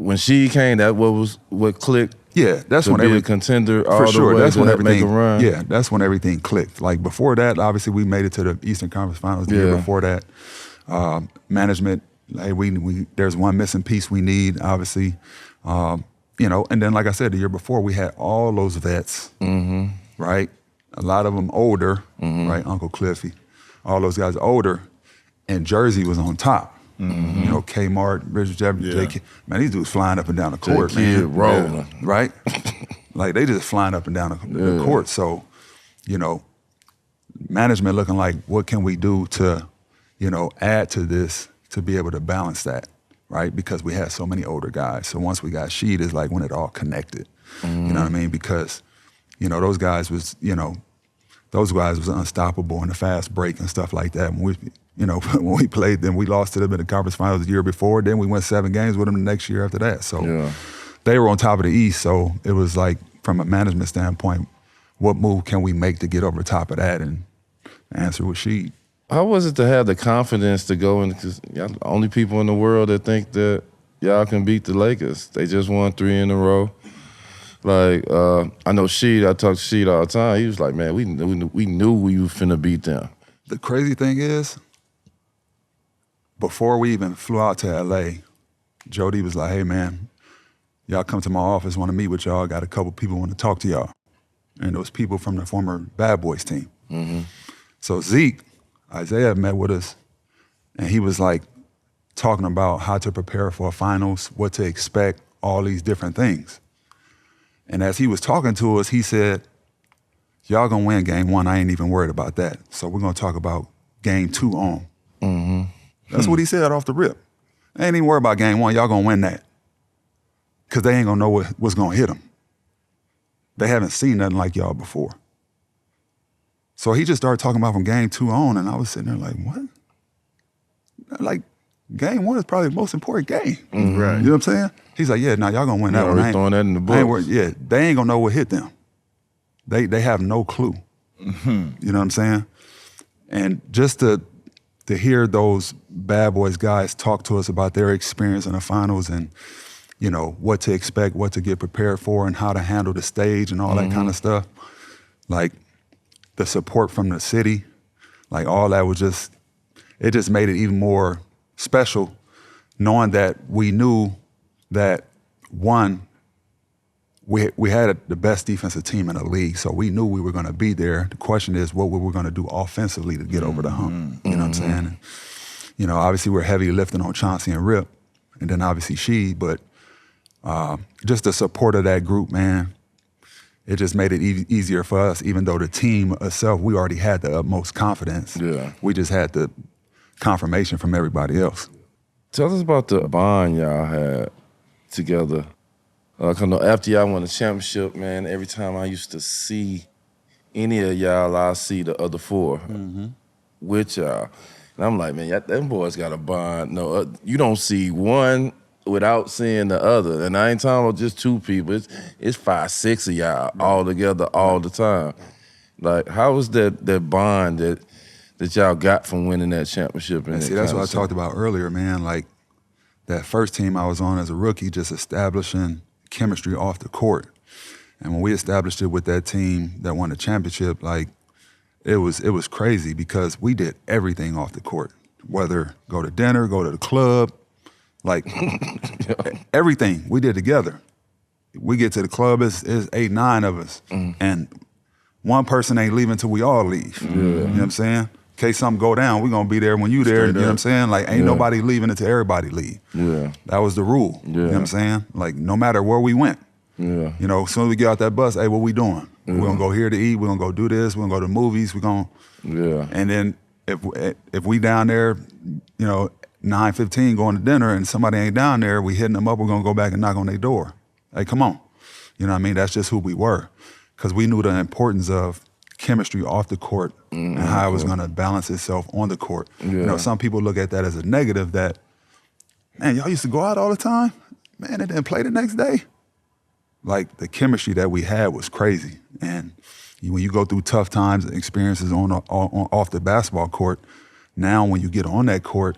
when she came, that what clicked. Yeah, that's to when be a contender all for the sure. way That's to when make everything. a run. Yeah, that's when everything clicked. Like before that, obviously we made it to the Eastern Conference Finals the year before that. Management, hey, we there's one missing piece we need, obviously. You know, and then like I said, the year before we had all those vets, right? A lot of them older, right? Uncle Cliffy, all those guys older, and Jersey was on top. You know, Kmart, Richard Jefferson, JK. Man, these dudes flying up and down the court, man. Rolling. Right? Like they just flying up and down the court. So, you know, management looking like, what can we do to, you know, add to this to be able to balance that, right? Because we had so many older guys. So once we got Sheed, it's like when it all connected. You know what I mean? Because, you know, those guys was unstoppable in the fast break and stuff like that. When we played them, we lost to them in the conference finals the year before. Then we went 7 games with them the next year after that. So they were on top of the East. So it was like, from a management standpoint, what move can we make to get over top of that? And the answer was Sheed. How was it to have the confidence to go in? Because y'all the only people in the world that think that y'all can beat the Lakers. They just won 3 in a row. Like, I know Sheed, I talk to Sheed all the time. He was like, man, we knew we were finna beat them. The crazy thing is, before we even flew out to L.A., Jody was like, hey, man, y'all come to my office, want to meet with y'all. Got a couple people want to talk to y'all. And those people from the former Bad Boys team. So Zeke, Isaiah met with us, and he was like talking about how to prepare for a finals, what to expect, all these different things. And as he was talking to us, he said, y'all gonna win game 1, I ain't even worried about that. So we're gonna talk about game 2 on. That's what he said off the rip. I ain't even worried about game 1, y'all gonna win that. Cause they ain't gonna know what's gonna hit them. They haven't seen nothing like y'all before. So he just started talking about from game 2 on, and I was sitting there like, what? Like, game 1 is probably the most important game. Right. You know what I'm saying? He's like, yeah, now y'all gonna win that one. Already throwing that in the books. Yeah, they ain't gonna know what hit them. They have no clue. You know what I'm saying? And just to hear those Bad Boys guys talk to us about their experience in the finals and, you know, what to expect, what to get prepared for, and how to handle the stage and all that kind of stuff. Like, the support from the city, like all that was just, it just made it even more special, knowing that we knew that, one, we had the best defensive team in the league, so we knew we were going to be there. The question is what we were going to do offensively to get over the hump. You know what I'm saying? And, you know, obviously we're heavy lifting on Chauncey and Rip, and then obviously Sheed, but just the support of that group, man, it just made it easier for us, even though the team itself, we already had the utmost confidence. Yeah. We just had the confirmation from everybody else. Tell us about the bond y'all had together. Cause after y'all won the championship, man, every time I used to see any of y'all, I see the other 4 with y'all. And I'm like, man, them boys got a bond. No, you don't see one without seeing the other. And I ain't talking about just 2 people. It's 5, 6 of y'all all together all the time. Like, how was that bond that y'all got from winning that championship? And see, that's what I talked about earlier, man. Like, that first team I was on as a rookie, just establishing chemistry off the court. And when we established it with that team that won the championship, like, it was crazy because we did everything off the court. Whether go to dinner, go to the club, like everything we did together. We get to the club, it's 8, 9 of us, and one person ain't leaving until we all leave. You know what I'm saying? In case something go down, we gonna be there when you there. You know what I'm saying? Like, ain't nobody leaving until everybody leave. That was the rule. You know what I'm saying? Like, no matter where we went. You know, as soon as we get out that bus, hey, what we doing? We're gonna go here to eat. We're gonna go do this. We're gonna go to the movies. We're gonna. And then if we down there, you know, 9:15 going to dinner and somebody ain't down there, we hitting them up. We're gonna go back and knock on their door. Hey, come on. You know what I mean? That's just who we were, because we knew the importance of chemistry off the court and how it was gonna balance itself on the court. You know, some people look at that as a negative. That, man, y'all used to go out all the time. Man, and then play the next day. Like, the chemistry that we had was crazy. And when you go through tough times and experiences off the basketball court, now when you get on that court,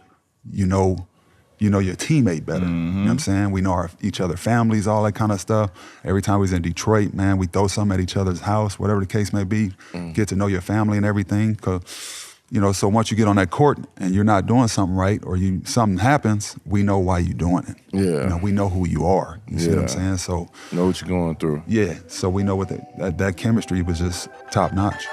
you know you know your teammate better. You know what I'm saying? We know each other families, all that kind of stuff. Every time we was in Detroit, man, we throw something at each other's house, whatever the case may be. Get to know your family and everything. 'Cause, you know, so once you get on that court and you're not doing something right or something happens, we know why you're doing it. Yeah. You know, we know who you are. You see what I'm saying? So know what you're going through. yeah. So we know what that chemistry was just top notch.